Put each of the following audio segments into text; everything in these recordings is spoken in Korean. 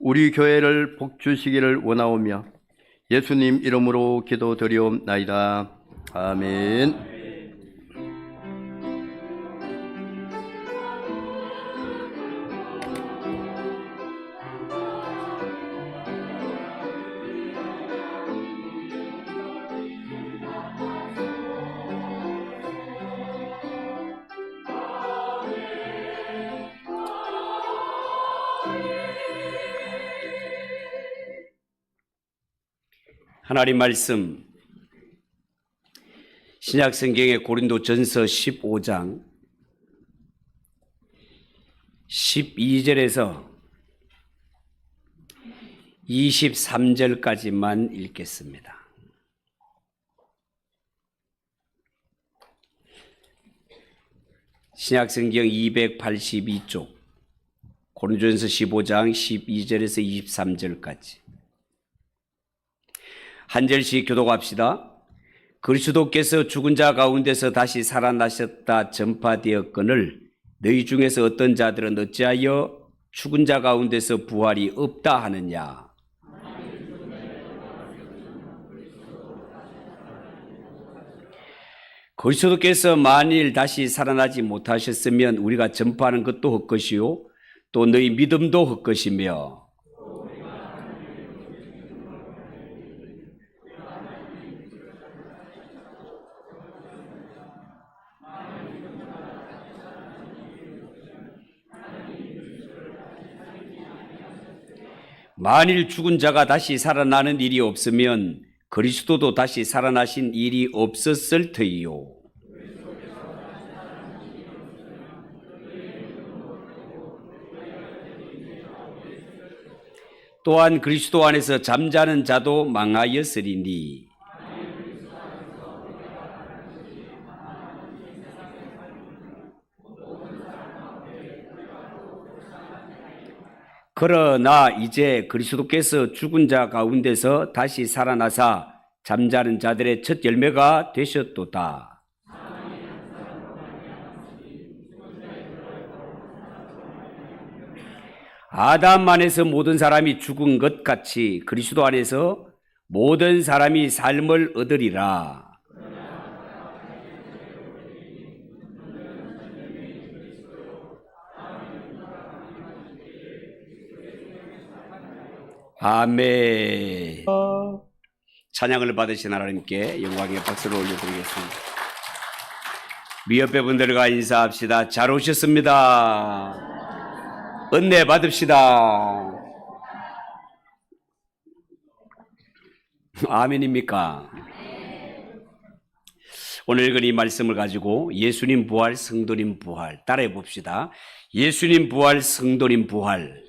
우리 교회를 복 주시기를 원하오며 예수님 이름으로 기도드리옵나이다. 아멘. 하나님 말씀 신약 성경의 고린도전서 15장 12절에서 23절까지만 읽겠습니다. 신약 성경 282쪽 고린도전서 15장 12절에서 23절까지 한 절씩 교독합시다. 그리스도께서 죽은 자 가운데서 다시 살아나셨다 전파되었거늘 너희 중에서 어떤 자들은 어찌하여 죽은 자 가운데서 부활이 없다 하느냐. 그리스도께서 만일 다시 살아나지 못하셨으면 우리가 전파하는 것도 헛것이요 또 너희 믿음도 헛것이며 만일 죽은 자가 다시 살아나는 일이 없으면 그리스도도 다시 살아나신 일이 없었을 터이요. 또한 그리스도 안에서 잠자는 자도 망하였으리니 그러나 이제 그리스도께서 죽은 자 가운데서 다시 살아나사 잠자는 자들의 첫 열매가 되셨도다. 아담 안에서 모든 사람이 죽은 것 같이 그리스도 안에서 모든 사람이 삶을 얻으리라. 아멘. 찬양을 받으신 하나님께 영광의 박수를 올려드리겠습니다. 미옆에 분들과 인사합시다. 잘 오셨습니다. 은혜 받읍시다. 아멘입니까? 오늘 읽은 이 말씀을 가지고 예수님 부활, 성도님 부활 따라해 봅시다. 예수님 부활, 성도님 부활.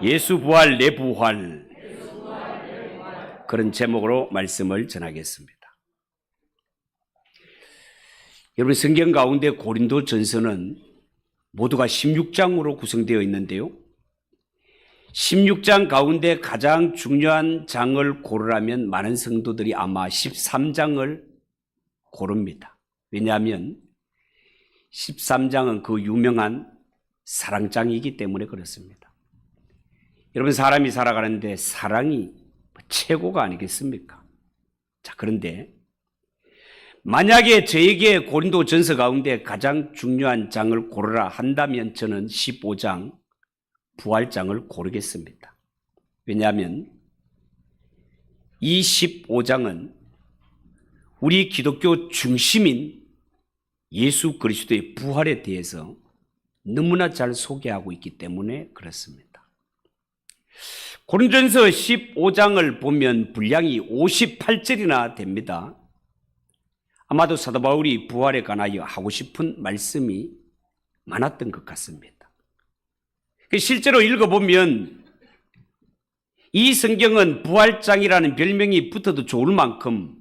예수 부활, 내 부활. 그런 제목으로 말씀을 전하겠습니다. 여러분, 성경 가운데 고린도전서는 모두가 16장으로 구성되어 있는데요. 16장 가운데 가장 중요한 장을 고르라면 많은 성도들이 아마 13장을 고릅니다. 왜냐하면 13장은 그 유명한 사랑장이기 때문에 그렇습니다. 여러분, 사람이 살아가는데 사랑이 최고가 아니겠습니까? 자, 그런데 만약에 저에게 고린도전서 가운데 가장 중요한 장을 고르라 한다면 저는 15장 부활장을 고르겠습니다. 왜냐하면 이 15장은 우리 기독교 중심인 예수 그리스도의 부활에 대해서 너무나 잘 소개하고 있기 때문에 그렇습니다. 고린도전서 15장을 보면 분량이 58절이나 됩니다. 아마도 사도 바울이 부활에 관하여 하고 싶은 말씀이 많았던 것 같습니다. 실제로 읽어보면 이 성경은 부활장이라는 별명이 붙어도 좋을 만큼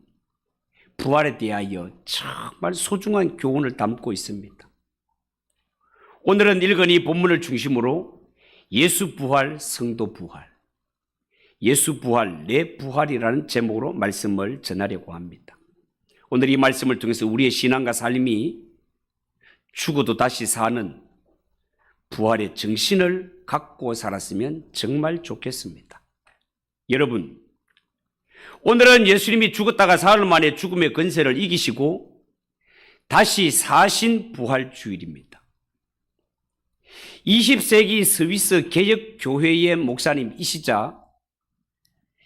부활에 대하여 정말 소중한 교훈을 담고 있습니다. 오늘은 읽은 이 본문을 중심으로 예수 부활, 성도 부활, 예수 부활, 내 부활이라는 제목으로 말씀을 전하려고 합니다. 오늘 이 말씀을 통해서 우리의 신앙과 삶이 죽어도 다시 사는 부활의 정신을 갖고 살았으면 정말 좋겠습니다. 여러분, 오늘은 예수님이 죽었다가 사흘 만에 죽음의 권세를 이기시고 다시 사신 부활주일입니다. 20세기 스위스 개혁교회의 목사님이시자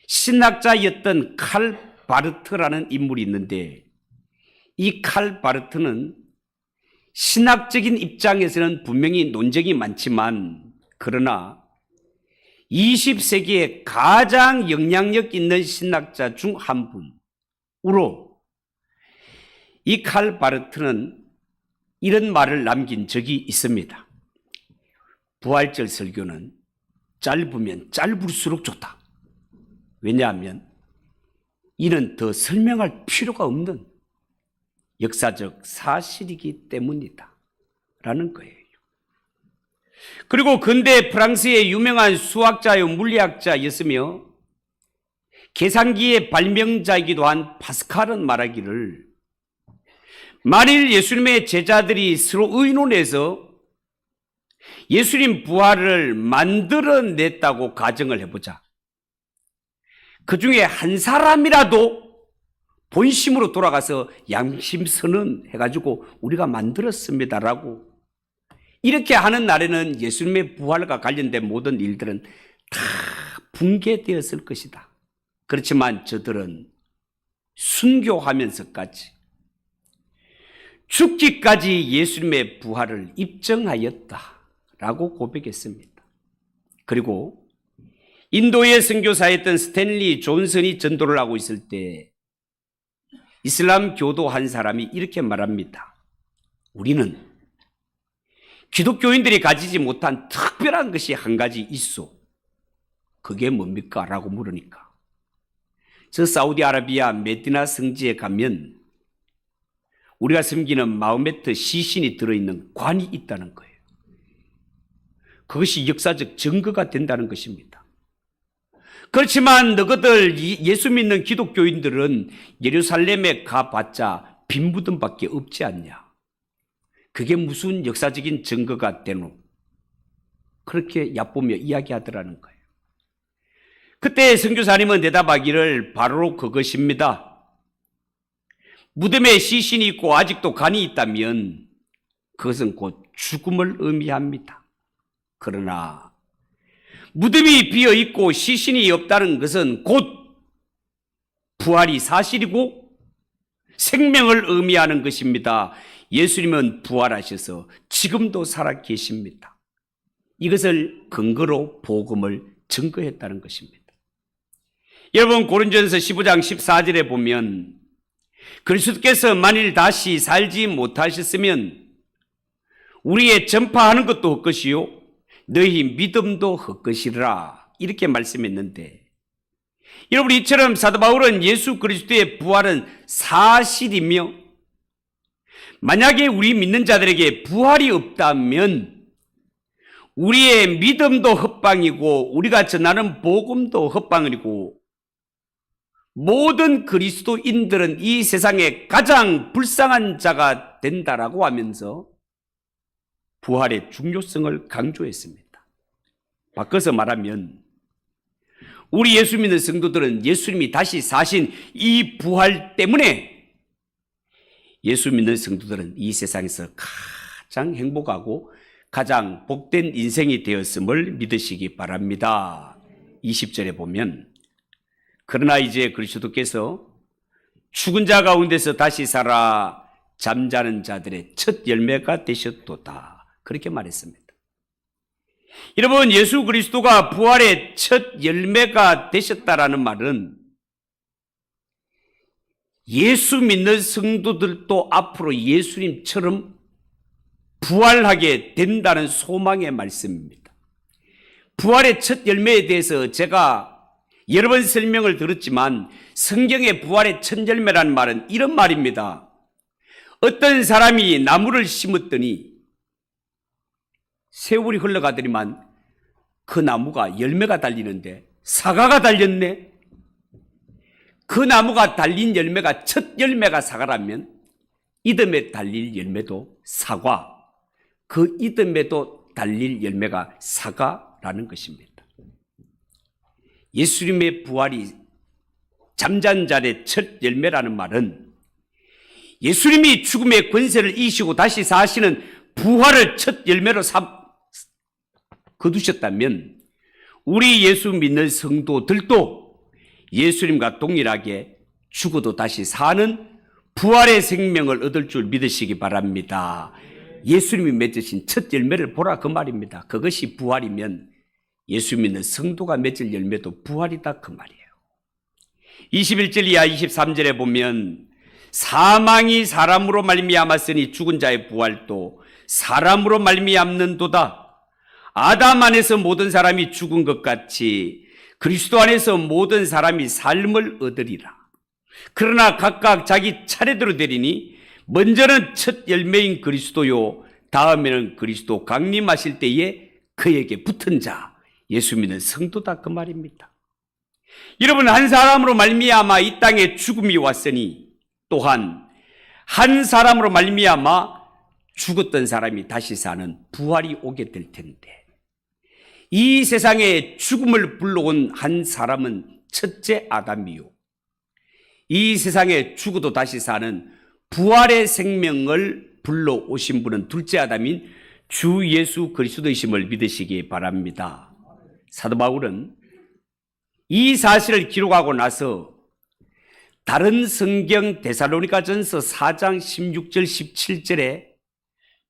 신학자였던 칼 바르트라는 인물이 있는데, 이 칼 바르트는 신학적인 입장에서는 분명히 논쟁이 많지만, 그러나 20세기에 가장 영향력 있는 신학자 중 한 분으로 이 칼 바르트는 이런 말을 남긴 적이 있습니다. 부활절 설교는 짧으면 짧을수록 좋다. 왜냐하면 이는 더 설명할 필요가 없는 역사적 사실이기 때문이다 라는 거예요. 그리고 근대 프랑스의 유명한 수학자요 물리학자였으며 계산기의 발명자이기도 한 파스칼은 말하기를, 만일 예수님의 제자들이 서로 의논해서 예수님 부활을 만들어냈다고 가정을 해보자. 그 중에 한 사람이라도 본심으로 돌아가서 양심 선언 해가지고 우리가 만들었습니다라고 이렇게 하는 날에는 예수님의 부활과 관련된 모든 일들은 다 붕괴되었을 것이다. 그렇지만 저들은 순교하면서까지 죽기까지 예수님의 부활을 입증하였다라고 고백했습니다. 그리고 인도의 선교사였던 스탠리 존슨이 전도를 하고 있을 때 이슬람 교도 한 사람이 이렇게 말합니다. 우리는 기독교인들이 가지지 못한 특별한 것이 한 가지 있어. 그게 뭡니까? 라고 물으니까 저 사우디아라비아 메디나 성지에 가면 우리가 섬기는 마호메트 시신이 들어있는 관이 있다는 거예요. 그것이 역사적 증거가 된다는 것입니다. 그렇지만 너희들 예수 믿는 기독교인들은 예루살렘에 가봤자 빈 무덤밖에 없지 않냐. 그게 무슨 역사적인 증거가 되노? 그렇게 얕보며 이야기하더라는 거예요. 그때 선교사님은 대답하기를 바로 그것입니다. 무덤에 시신이 있고 아직도 간이 있다면 그것은 곧 죽음을 의미합니다. 그러나 무덤이 비어있고 시신이 없다는 것은 곧 부활이 사실이고 생명을 의미하는 것입니다. 예수님은 부활하셔서 지금도 살아 계십니다. 이것을 근거로 복음을 증거했다는 것입니다. 여러분, 고린전서 15장 14절에 보면 그리스도께서 만일 다시 살지 못하셨으면 우리의 전파하는 것도 헛것이요 너희 믿음도 헛것이라 이렇게 말씀했는데, 여러분, 이처럼 사도 바울은 예수 그리스도의 부활은 사실이며 만약에 우리 믿는 자들에게 부활이 없다면 우리의 믿음도 헛방이고 우리가 전하는 복음도 헛방이고 모든 그리스도인들은 이 세상에 가장 불쌍한 자가 된다라고 하면서 부활의 중요성을 강조했습니다. 바꿔서 말하면 우리 예수 믿는 성도들은 예수님이 다시 사신 이 부활 때문에 예수 믿는 성도들은 이 세상에서 가장 행복하고 가장 복된 인생이 되었음을 믿으시기 바랍니다. 20절에 보면 그러나 이제 그리스도께서 죽은 자 가운데서 다시 살아 잠자는 자들의 첫 열매가 되셨도다. 그렇게 말했습니다. 여러분, 예수 그리스도가 부활의 첫 열매가 되셨다라는 말은 예수 믿는 성도들도 앞으로 예수님처럼 부활하게 된다는 소망의 말씀입니다. 부활의 첫 열매에 대해서 제가 여러 번 설명을 들었지만 성경의 부활의 첫 열매라는 말은 이런 말입니다. 어떤 사람이 나무를 심었더니 세월이 흘러가더니만 그 나무가 열매가 달리는데 사과가 달렸네. 그 나무가 달린 열매가 첫 열매가 사과라면 이듬해 달릴 열매도 사과, 그 이듬해도 달릴 열매가 사과라는 것입니다. 예수님의 부활이 잠잔 자의 첫 열매라는 말은 예수님이 죽음의 권세를 이기시고 다시 사시는 부활을 첫 열매로 거두셨다면 우리 예수 믿는 성도들도 예수님과 동일하게 죽어도 다시 사는 부활의 생명을 얻을 줄 믿으시기 바랍니다. 예수님이 맺으신 첫 열매를 보라 그 말입니다. 그것이 부활이면 예수 믿는 성도가 맺을 열매도 부활이다 그 말이에요. 21절 이하 23절에 보면 사망이 사람으로 말미암았으니 죽은 자의 부활도 사람으로 말미암는도다. 아담 안에서 모든 사람이 죽은 것 같이 그리스도 안에서 모든 사람이 삶을 얻으리라. 그러나 각각 자기 차례대로 되리니 먼저는 첫 열매인 그리스도요 다음에는 그리스도 강림하실 때에 그에게 붙은 자 예수 믿는 성도다 그 말입니다. 여러분, 한 사람으로 말미암아 이 땅에 죽음이 왔으니 또한 한 사람으로 말미암아 죽었던 사람이 다시 사는 부활이 오게 될 텐데, 이 세상에 죽음을 불러온 한 사람은 첫째 아담이요, 이 세상에 죽어도 다시 사는 부활의 생명을 불러오신 분은 둘째 아담인 주 예수 그리스도이심을 믿으시기 바랍니다. 사도 바울은 이 사실을 기록하고 나서 다른 성경 데살로니가전서 4장 16절 17절에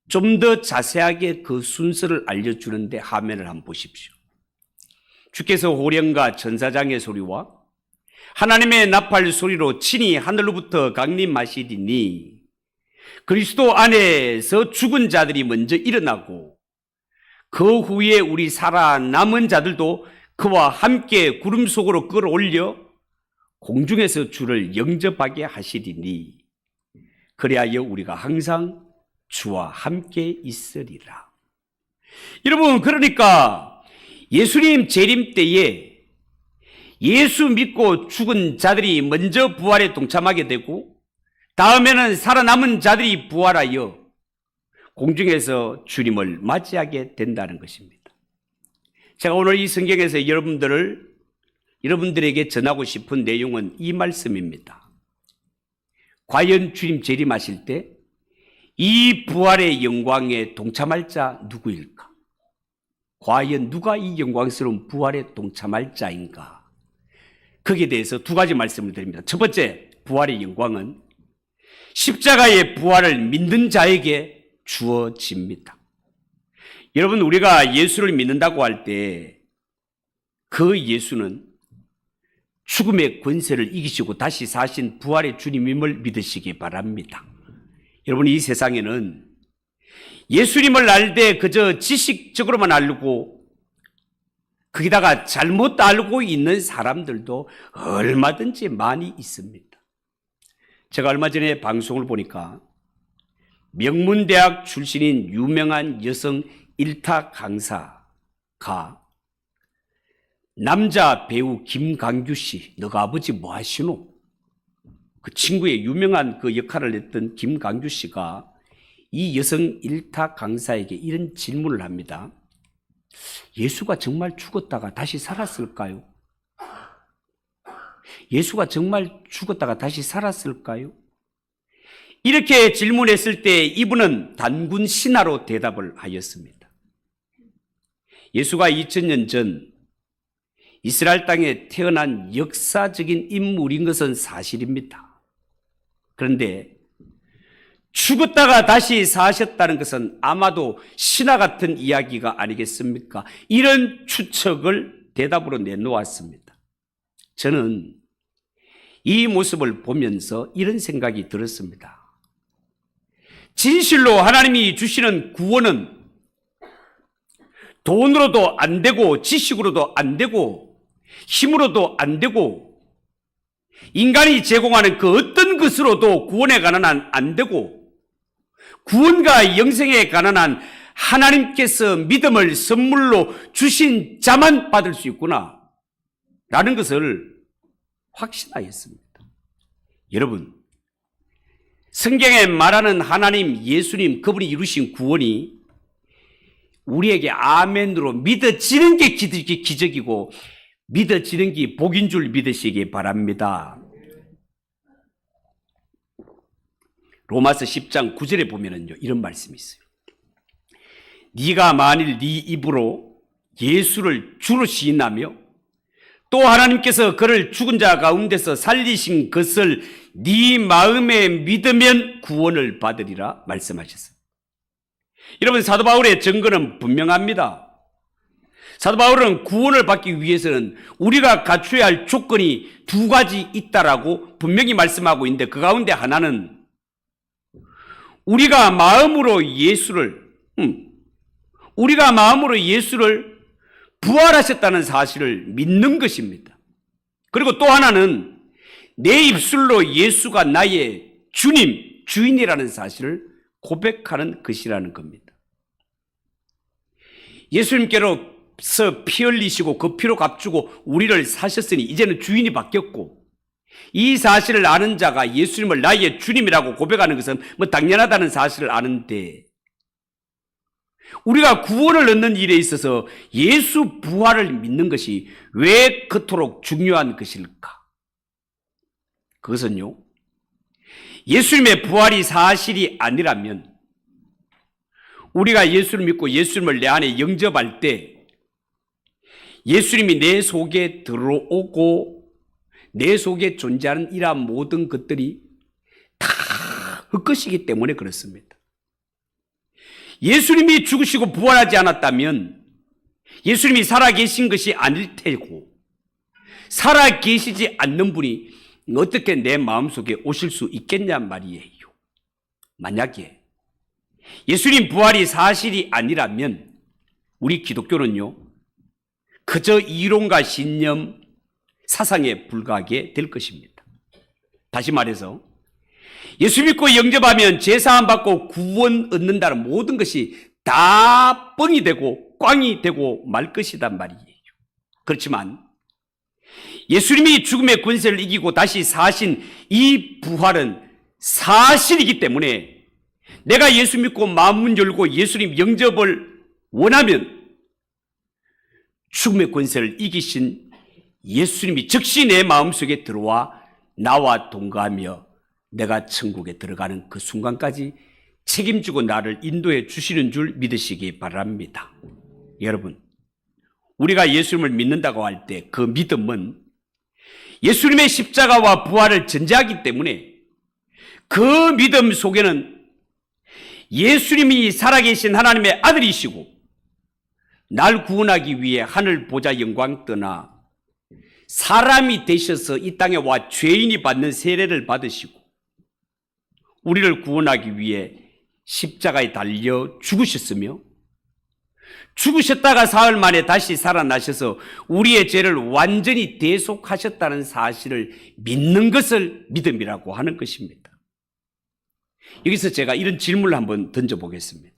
좀 더 자세하게 그 순서를 알려주는데 화면을 한번 보십시오. 주께서 호령과 천사장의 소리와 하나님의 나팔 소리로 친히 하늘로부터 강림하시리니 그리스도 안에서 죽은 자들이 먼저 일어나고 그 후에 우리 살아남은 자들도 그와 함께 구름 속으로 끌어올려 공중에서 주를 영접하게 하시리니 그리하여 우리가 항상 주와 함께 있으리라. 여러분, 그러니까 예수님 재림 때에 예수 믿고 죽은 자들이 먼저 부활에 동참하게 되고 다음에는 살아남은 자들이 부활하여 공중에서 주님을 맞이하게 된다는 것입니다. 제가 오늘 이 성경에서 여러분들에게 전하고 싶은 내용은 이 말씀입니다. 과연 주님 재림하실 때 이 부활의 영광에 동참할 자 누구일까? 과연 누가 이 영광스러운 부활에 동참할 자인가? 거기에 대해서 두 가지 말씀을 드립니다. 첫 번째, 부활의 영광은 십자가의 부활을 믿는 자에게 주어집니다. 여러분, 우리가 예수를 믿는다고 할 때 그 예수는 죽음의 권세를 이기시고 다시 사신 부활의 주님임을 믿으시기 바랍니다. 여러분, 이 세상에는 예수님을 알 때 그저 지식적으로만 알고 거기다가 잘못 알고 있는 사람들도 얼마든지 많이 있습니다. 제가 얼마 전에 방송을 보니까 명문대학 출신인 유명한 여성 일타 강사가 남자 배우 김강규 씨, 너가 아버지 뭐 하시노? 그 친구의 유명한 그 역할을 했던 김강규 씨가 이 여성 일타 강사에게 이런 질문을 합니다. 예수가 정말 죽었다가 다시 살았을까요? 예수가 정말 죽었다가 다시 살았을까요? 이렇게 질문했을 때 이분은 단군 신하로 대답을 하였습니다. 예수가 2000년 전 이스라엘 땅에 태어난 역사적인 인물인 것은 사실입니다. 그런데 죽었다가 다시 사셨다는 것은 아마도 신화 같은 이야기가 아니겠습니까? 이런 추측을 대답으로 내놓았습니다. 저는 이 모습을 보면서 이런 생각이 들었습니다. 진실로 하나님이 주시는 구원은 돈으로도 안 되고 지식으로도 안 되고 힘으로도 안 되고 인간이 제공하는 그 어떤 것으로도 구원에 관한 한 안 되고 구원과 영생에 관한 한 하나님께서 믿음을 선물로 주신 자만 받을 수 있구나 라는 것을 확신하였습니다. 여러분, 성경에 말하는 하나님, 예수님, 그분이 이루신 구원이 우리에게 아멘으로 믿어지는 게 기적이고 믿어지는 게 복인 줄 믿으시기 바랍니다. 로마서 10장 9절에 보면은요, 이런 말씀이 있어요. 네가 만일 네 입으로 예수를 주로 시인하며 또 하나님께서 그를 죽은 자 가운데서 살리신 것을 네 마음에 믿으면 구원을 받으리라 말씀하셨어요. 여러분, 사도 바울의 증거는 분명합니다. 사도 바울은 구원을 받기 위해서는 우리가 갖춰야 할 조건이 두 가지 있다라고 분명히 말씀하고 있는데, 그 가운데 하나는 우리가 마음으로 예수를 부활하셨다는 사실을 믿는 것입니다. 그리고 또 하나는 내 입술로 예수가 나의 주님, 주인이라는 사실을 고백하는 것이라는 겁니다. 예수님께서 피 흘리시고 그 피로 값주고 우리를 사셨으니 이제는 주인이 바뀌었고, 이 사실을 아는 자가 예수님을 나의 주님이라고 고백하는 것은 당연하다는 사실을 아는데, 우리가 구원을 얻는 일에 있어서 예수 부활을 믿는 것이 왜 그토록 중요한 것일까? 그것은요, 예수님의 부활이 사실이 아니라면 우리가 예수를 믿고 예수님을 내 안에 영접할 때 예수님이 내 속에 들어오고 내 속에 존재하는 이러한 모든 것들이 다 헛것이기 때문에 그렇습니다. 예수님이 죽으시고 부활하지 않았다면 예수님이 살아계신 것이 아닐 테고, 살아계시지 않는 분이 어떻게 내 마음속에 오실 수 있겠냔 말이에요. 만약에 예수님 부활이 사실이 아니라면 우리 기독교는요, 그저 이론과 신념, 사상에 불과하게 될 것입니다. 다시 말해서 예수 믿고 영접하면 제사함 받고 구원 얻는다는 모든 것이 다 뻥이 되고 꽝이 되고 말 것이단 말이에요. 그렇지만 예수님이 죽음의 권세를 이기고 다시 사신 이 부활은 사실이기 때문에 내가 예수 믿고 마음문 열고 예수님 영접을 원하면 죽음의 권세를 이기신 예수님이 즉시 내 마음속에 들어와 나와 동거하며 내가 천국에 들어가는 그 순간까지 책임지고 나를 인도해 주시는 줄 믿으시기 바랍니다. 여러분, 우리가 예수님을 믿는다고 할 때 그 믿음은 예수님의 십자가와 부활을 전제하기 때문에 그 믿음 속에는 예수님이 살아계신 하나님의 아들이시고 날 구원하기 위해 하늘 보좌 영광 떠나 사람이 되셔서 이 땅에 와 죄인이 받는 세례를 받으시고 우리를 구원하기 위해 십자가에 달려 죽으셨으며 죽으셨다가 사흘 만에 다시 살아나셔서 우리의 죄를 완전히 대속하셨다는 사실을 믿는 것을 믿음이라고 하는 것입니다. 여기서 제가 이런 질문을 한번 던져보겠습니다.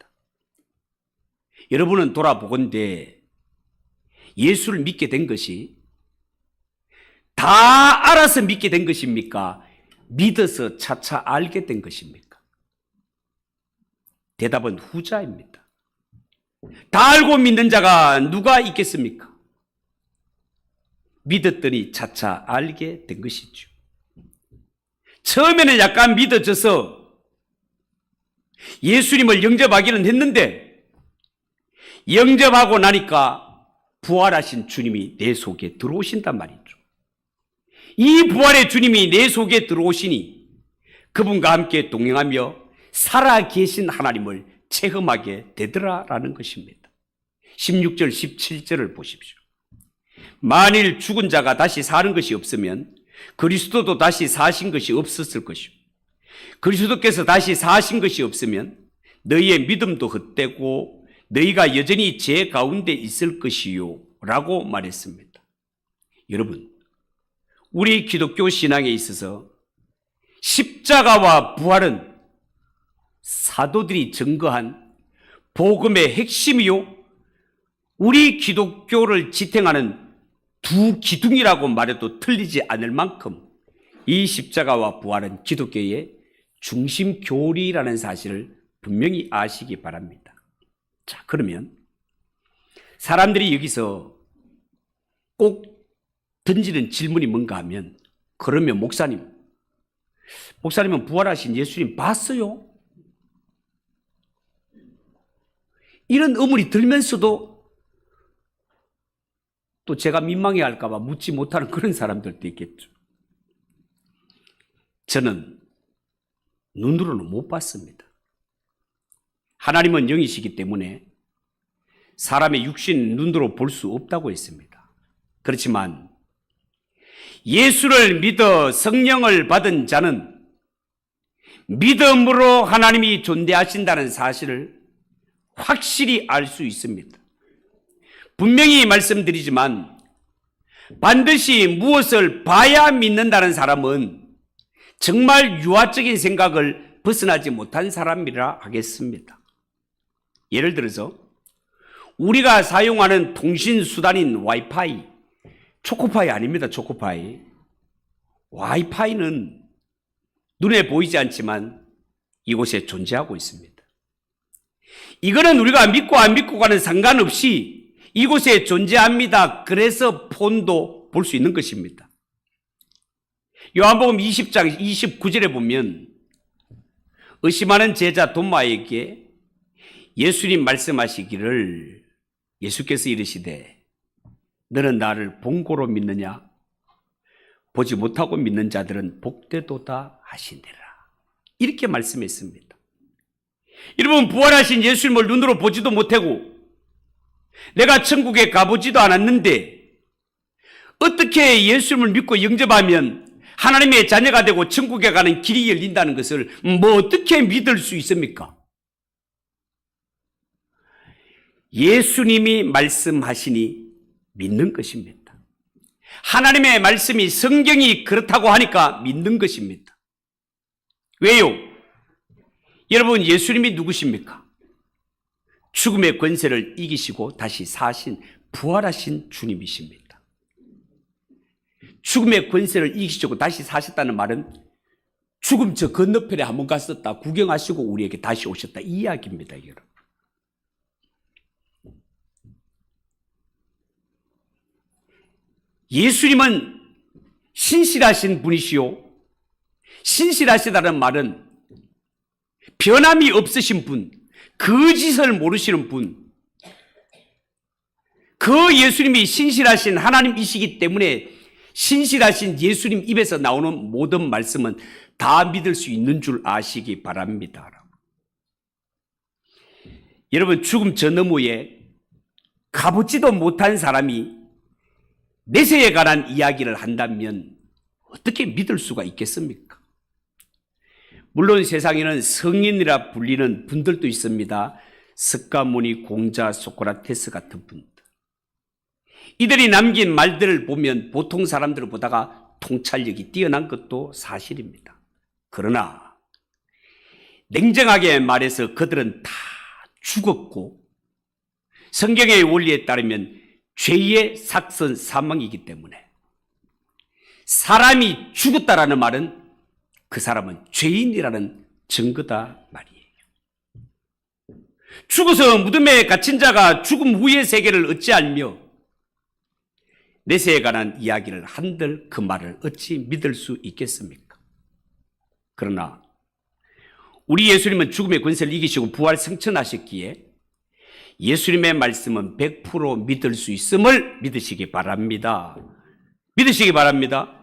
여러분은 돌아보건대 예수를 믿게 된 것이 다 알아서 믿게 된 것입니까? 믿어서 차차 알게 된 것입니까? 대답은 후자입니다. 다 알고 믿는 자가 누가 있겠습니까? 믿었더니 차차 알게 된 것이죠. 처음에는 약간 믿어져서 예수님을 영접하기는 했는데 영접하고 나니까 부활하신 주님이 내 속에 들어오신단 말이죠. 이 부활의 주님이 내 속에 들어오시니 그분과 함께 동행하며 살아계신 하나님을 체험하게 되더라라는 것입니다. 16절 17절을 보십시오. 만일 죽은 자가 다시 사는 것이 없으면 그리스도도 다시 사신 것이 없었을 것이요 그리스도께서 다시 사신 것이 없으면 너희의 믿음도 헛되고 너희가 여전히 죄 가운데 있을 것이요 라고 말했습니다. 여러분, 우리 기독교 신앙에 있어서 십자가와 부활은 사도들이 증거한 복음의 핵심이요 우리 기독교를 지탱하는 두 기둥이라고 말해도 틀리지 않을 만큼 이 십자가와 부활은 기독교의 중심 교리라는 사실을 분명히 아시기 바랍니다. 자, 그러면 사람들이 여기서 꼭 던지는 질문이 뭔가 하면, 그러면 목사님은 부활하신 예수님 봤어요? 이런 의문이 들면서도 또 제가 민망해 할까 봐 묻지 못하는 그런 사람들도 있겠죠. 저는 눈으로는 못 봤습니다. 하나님은 영이시기 때문에 사람의 육신 눈으로 볼 수 없다고 했습니다. 그렇지만 예수를 믿어 성령을 받은 자는 믿음으로 하나님이 존재하신다는 사실을 확실히 알 수 있습니다. 분명히 말씀드리지만 반드시 무엇을 봐야 믿는다는 사람은 정말 유아적인 생각을 벗어나지 못한 사람이라 하겠습니다. 예를 들어서 우리가 사용하는 통신수단인 와이파이, 초코파이 아닙니다. 초코파이. 와이파이는 눈에 보이지 않지만 이곳에 존재하고 있습니다. 이거는 우리가 믿고 안 믿고과는 상관없이 이곳에 존재합니다. 그래서 폰도 볼 수 있는 것입니다. 요한복음 20장 29절에 보면 의심하는 제자 도마에게 예수님 말씀하시기를, 예수께서 이르시되 너는 나를 본고로 믿느냐? 보지 못하고 믿는 자들은 복되도다 하시니라. 이렇게 말씀했습니다. 여러분, 부활하신 예수님을 눈으로 보지도 못하고 내가 천국에 가보지도 않았는데 어떻게 예수님을 믿고 영접하면 하나님의 자녀가 되고 천국에 가는 길이 열린다는 것을 어떻게 믿을 수 있습니까? 예수님이 말씀하시니 믿는 것입니다. 하나님의 말씀이, 성경이 그렇다고 하니까 믿는 것입니다. 왜요? 여러분, 예수님이 누구십니까? 죽음의 권세를 이기시고 다시 사신, 부활하신 주님이십니다. 죽음의 권세를 이기시고 다시 사셨다는 말은 죽음 저 건너편에 한번 갔었다, 구경하시고 우리에게 다시 오셨다, 이 이야기입니다, 여러분. 예수님은 신실하신 분이시요, 신실하시다는 말은 변함이 없으신 분, 거짓을 모르시는 분, 그 예수님이 신실하신 하나님이시기 때문에 신실하신 예수님 입에서 나오는 모든 말씀은 다 믿을 수 있는 줄 아시기 바랍니다. 여러분, 죽음 저 너머에 가보지도 못한 사람이 내세에 관한 이야기를 한다면 어떻게 믿을 수가 있겠습니까? 물론 세상에는 성인이라 불리는 분들도 있습니다. 스가모니, 공자, 소크라테스 같은 분들. 이들이 남긴 말들을 보면 보통 사람들을 보다가 통찰력이 뛰어난 것도 사실입니다. 그러나 냉정하게 말해서 그들은 다 죽었고 성경의 원리에 따르면 죄의 삭선 사망이기 때문에 사람이 죽었다라는 말은 그 사람은 죄인이라는 증거다 말이에요. 죽어서 무덤에 갇힌 자가 죽음 후의 세계를 어찌 알며 내세에 관한 이야기를 한들 그 말을 어찌 믿을 수 있겠습니까? 그러나 우리 예수님은 죽음의 권세를 이기시고 부활 승천하셨기에 예수님의 말씀은 100% 믿을 수 있음을 믿으시기 바랍니다. 믿으시기 바랍니다.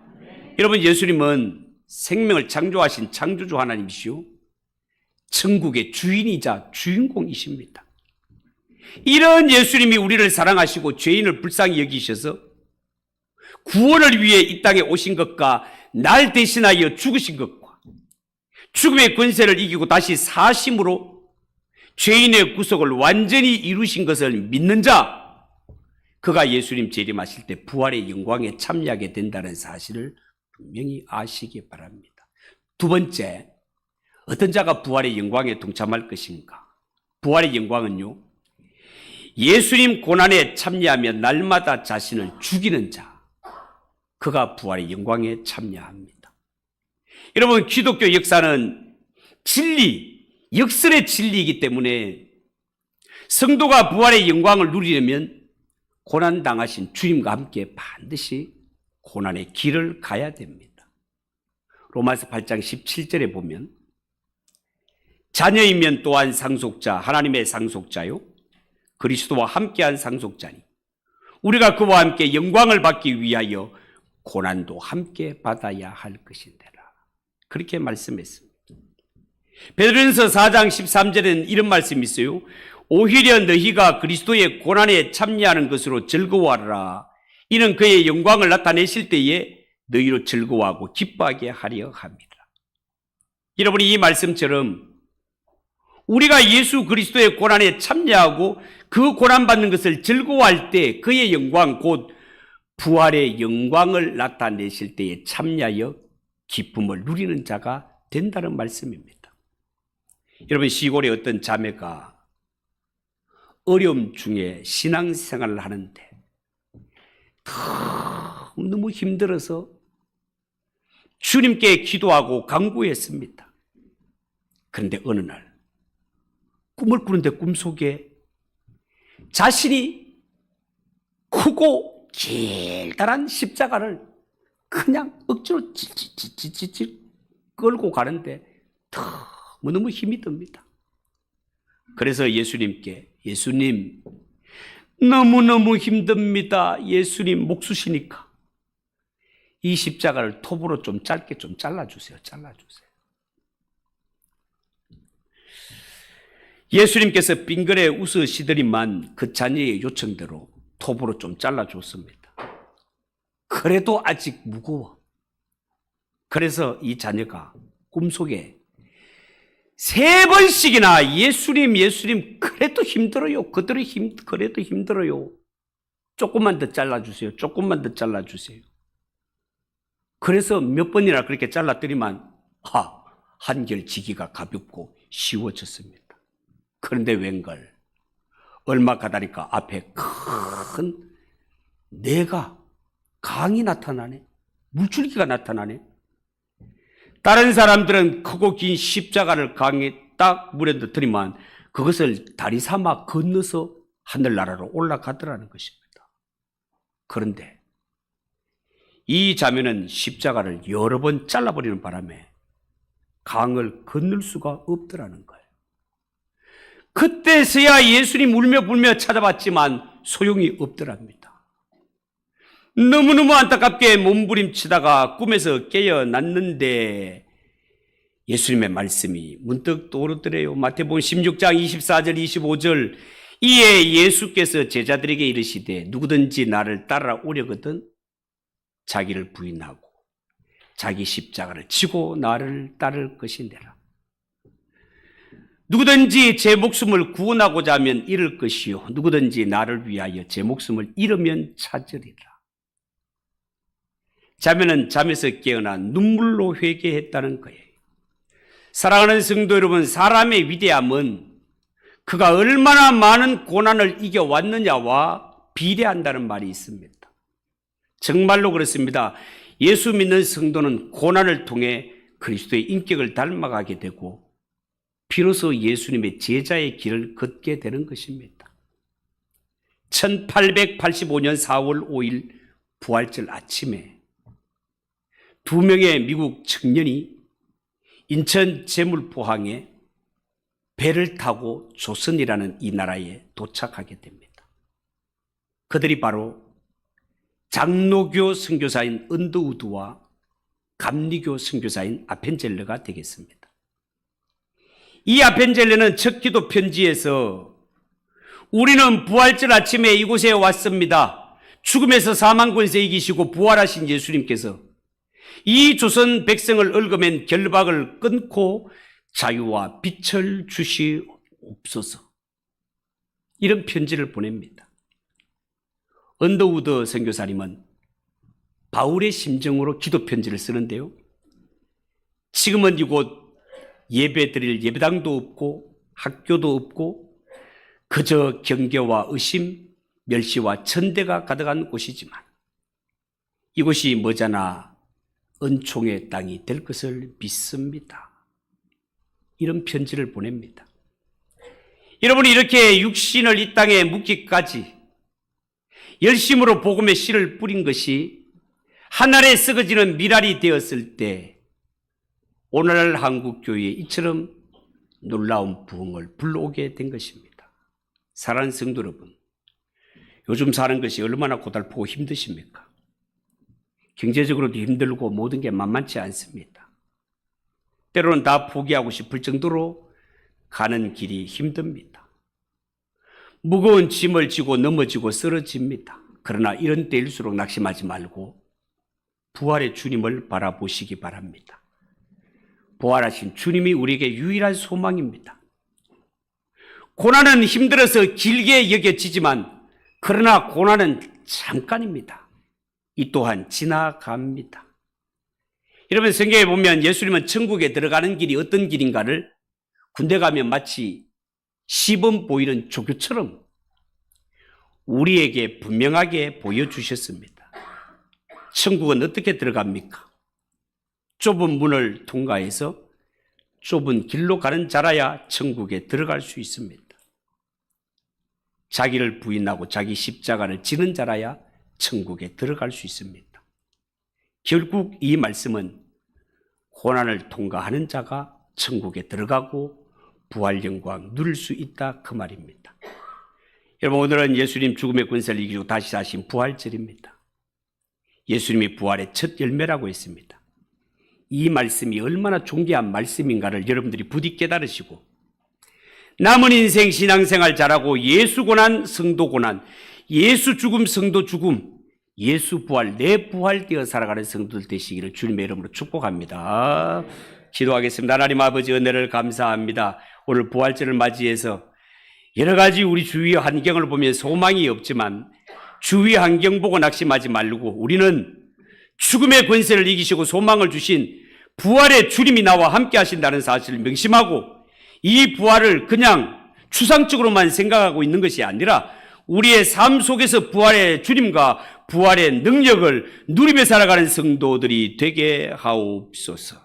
여러분, 예수님은 생명을 창조하신 창조주 하나님이시오, 천국의 주인이자 주인공이십니다. 이런 예수님이 우리를 사랑하시고 죄인을 불쌍히 여기셔서 구원을 위해 이 땅에 오신 것과 날 대신하여 죽으신 것과 죽음의 권세를 이기고 다시 사심으로 죄인의 구속을 완전히 이루신 것을 믿는 자, 그가 예수님 재림하실 때 부활의 영광에 참여하게 된다는 사실을 분명히 아시기 바랍니다. 두 번째, 어떤 자가 부활의 영광에 동참할 것인가? 부활의 영광은요, 예수님 고난에 참여하며 날마다 자신을 죽이는 자, 그가 부활의 영광에 참여합니다. 여러분, 기독교 역사는 진리, 역설의 진리이기 때문에 성도가 부활의 영광을 누리려면 고난 당하신 주님과 함께 반드시 고난의 길을 가야 됩니다. 로마서 8장 17절에 보면 자녀이면 또한 상속자, 하나님의 상속자요 그리스도와 함께한 상속자니 우리가 그와 함께 영광을 받기 위하여 고난도 함께 받아야 할 것인데라. 그렇게 말씀했습니다. 베드로전서 4장 13절에는 이런 말씀이 있어요. 오히려 너희가 그리스도의 고난에 참여하는 것으로 즐거워하라. 이는 그의 영광을 나타내실 때에 너희로 즐거워하고 기뻐하게 하려 합니다. 여러분이 이 말씀처럼 우리가 예수 그리스도의 고난에 참여하고 그 고난받는 것을 즐거워할 때 그의 영광 곧 부활의 영광을 나타내실 때에 참여하여 기쁨을 누리는 자가 된다는 말씀입니다. 여러분 시골에 어떤 자매가 어려움 중에 신앙생활을 하는데 너무 힘들어서 주님께 기도하고 간구했습니다. 그런데 어느 날 꿈을 꾸는데 꿈속에 자신이 크고 길다란 십자가를 그냥 억지로 찌찌찌찌 끌고 가는데 너무 힘이 듭니다. 그래서 예수님께 예수님 너무너무 힘듭니다. 예수님 목수시니까 이 십자가를 톱으로 좀 짧게 좀 잘라주세요. 예수님께서 빙그레 웃으시더니만 그 자녀의 요청대로 톱으로 좀 잘라줬습니다. 그래도 아직 무거워. 그래서 이 자녀가 꿈속에 3번씩이나 예수님 그래도 힘들어요. 그래도 힘들어요. 조금만 더 잘라주세요. 그래서 몇 번이나 그렇게 잘랐더니만 한결 지기가 가볍고 쉬워졌습니다. 그런데 웬걸 얼마 가다니까 앞에 큰 내가 강이 나타나네. 물줄기가 나타나네. 다른 사람들은 크고 긴 십자가를 강에 딱 물에 넣더니만 그것을 다리 삼아 건너서 하늘나라로 올라가더라는 것입니다. 그런데 이 자매는 십자가를 여러 번 잘라버리는 바람에 강을 건널 수가 없더라는 거예요. 그때서야 예수님 울며 불며 찾아봤지만 소용이 없더랍니다. 너무너무 안타깝게 몸부림치다가 꿈에서 깨어났는데 예수님의 말씀이 문득 떠오르더래요. 마태복음 16장 24절 25절 이에 예수께서 제자들에게 이르시되 누구든지 나를 따라오려거든 자기를 부인하고 자기 십자가를 지고 나를 따를 것인데라. 누구든지 제 목숨을 구원하고자 하면 잃을 것이요 누구든지 나를 위하여 제 목숨을 잃으면 찾으리라. 자매는 잠에서 깨어나 눈물로 회개했다는 거예요. 사랑하는 성도 여러분, 사람의 위대함은 그가 얼마나 많은 고난을 이겨왔느냐와 비례한다는 말이 있습니다. 정말로 그렇습니다. 예수 믿는 성도는 고난을 통해 그리스도의 인격을 닮아가게 되고 비로소 예수님의 제자의 길을 걷게 되는 것입니다. 1885년 4월 5일 부활절 아침에 2명의 미국 청년이 인천 제물포항에 배를 타고 조선이라는 이 나라에 도착하게 됩니다. 그들이 바로 장로교 선교사인 언더우드와 감리교 선교사인 아펜젤러가 되겠습니다. 이 아펜젤러는 첫 기도 편지에서 우리는 부활절 아침에 이곳에 왔습니다. 죽음에서 사망 권세 이기시고 부활하신 예수님께서 이 조선 백성을 얽어맨 결박을 끊고 자유와 빛을 주시옵소서. 이런 편지를 보냅니다. 언더우드 선교사님은 바울의 심정으로 기도 편지를 쓰는데요. 지금은 이곳 예배 드릴 예배당도 없고 학교도 없고 그저 경계와 의심, 멸시와 천대가 가득한 곳이지만 이곳이 머지않아 은총의 땅이 될 것을 믿습니다. 이런 편지를 보냅니다. 여러분이 이렇게 육신을 이 땅에 묻기까지 열심으로 복음의 씨를 뿌린 것이 하늘에 썩어지는 미랄이 되었을 때 오늘날 한국교회에 이처럼 놀라운 부흥을 불러오게 된 것입니다. 사랑하는 성도 여러분, 요즘 사는 것이 얼마나 고달프고 힘드십니까? 경제적으로도 힘들고 모든 게 만만치 않습니다. 때로는 다 포기하고 싶을 정도로 가는 길이 힘듭니다. 무거운 짐을 지고 넘어지고 쓰러집니다. 그러나 이런 때일수록 낙심하지 말고 부활의 주님을 바라보시기 바랍니다. 부활하신 주님이 우리에게 유일한 소망입니다. 고난은 힘들어서 길게 여겨지지만 그러나 고난은 잠깐입니다. 이 또한 지나갑니다. 여러분, 성경에 보면 예수님은 천국에 들어가는 길이 어떤 길인가를 군대 가면 마치 시범 보이는 조교처럼 우리에게 분명하게 보여주셨습니다. 천국은 어떻게 들어갑니까? 좁은 문을 통과해서 좁은 길로 가는 자라야 천국에 들어갈 수 있습니다. 자기를 부인하고 자기 십자가를 지는 자라야 천국에 들어갈 수 있습니다. 결국 이 말씀은 고난을 통과하는 자가 천국에 들어가고 부활 영광 누릴 수 있다, 그 말입니다. 여러분, 오늘은 예수님 죽음의 권세를 이기고 다시 사신 부활절입니다. 예수님이 부활의 첫 열매라고 했습니다. 이 말씀이 얼마나 존귀한 말씀인가를 여러분들이 부디 깨달으시고 남은 인생 신앙생활 잘하고 예수 고난, 성도 고난, 예수 죽음, 성도 죽음, 예수 부활, 내 부활되어 살아가는 성도들 되시기를 주님의 이름으로 축복합니다. 기도하겠습니다. 하나님 아버지, 은혜를 감사합니다. 오늘 부활절을 맞이해서 여러 가지 우리 주위의 환경을 보면 소망이 없지만 주위의 환경 보고 낙심하지 말고 우리는 죽음의 권세를 이기시고 소망을 주신 부활의 주님이 나와 함께 하신다는 사실을 명심하고 이 부활을 그냥 추상적으로만 생각하고 있는 것이 아니라 우리의 삶 속에서 부활의 주님과 부활의 능력을 누리며 살아가는 성도들이 되게 하옵소서.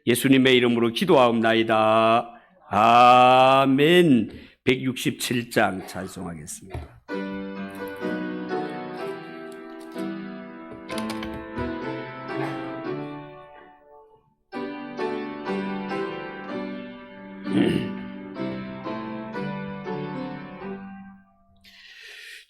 예수님의 이름으로 기도하옵나이다. 아멘. 167장 찬송하겠습니다.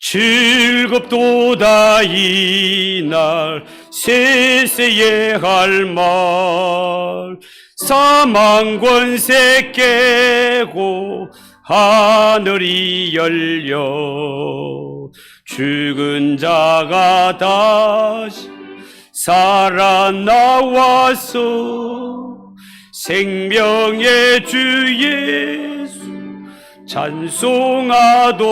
즐겁도다 이날 세세의 할 말 사망 권세 깨고 하늘이 열려 죽은 자가 다시 살아나와서 생명의 주 예수 찬송하도다.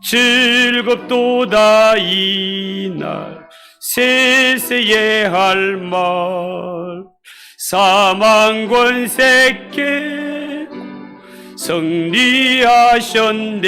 즐겁도다 이날 세세의 할 말 사망 권세 깨고 승리하셨네.